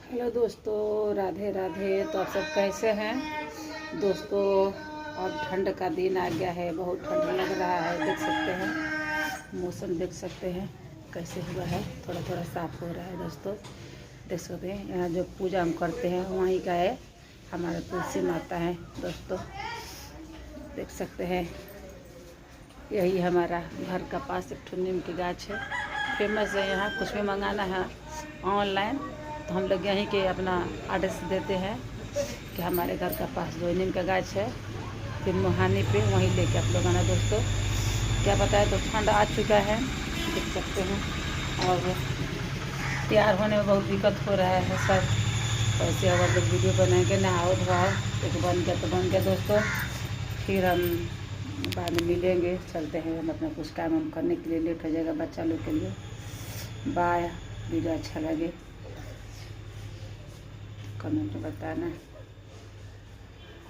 Hello दोस्तों, राधे राधे। तो आप सब कैसे हैं दोस्तों? अब ठंड का दिन आ गया है, बहुत ठंड लग रहा है। देख सकते हैं मौसम, देख सकते हैं कैसे हुआ है, थोड़ा थोड़ा साफ हो रहा है दोस्तों। देख सकते हैं यहाँ जो पूजा हम करते हैं वहीं का है, हमारा तुलसी माता है दोस्तों। देख सकते हैं यही हमारा घर का पास एक ठो नीम की गाछ है, फेमस है। यहाँ कुछ भी मंगाना है ऑनलाइन तो हम लोग यहीं के अपना एड्रेस देते हैं कि हमारे घर का पास जो नीम का गाछ है, फिर मुहानी पे वहीं लेके आप लोग आना दोस्तों। क्या पता है, तो ठंड आ चुका है, देख सकते हैं, और तैयार होने में बहुत दिक्कत हो रहा है सब। वैसे अगर लोग वीडियो बनाएंगे, नहाओ धोआओ, एक बन गया तो बन गया दोस्तों। फिर हम बाद में मिलेंगे, चलते हैं हम अपना कुछ काम हम करने के लिए, लेट हो जाएगा बच्चा लोग के लिए। बाय। वीडियो अच्छा लगे कमेंट में बताना।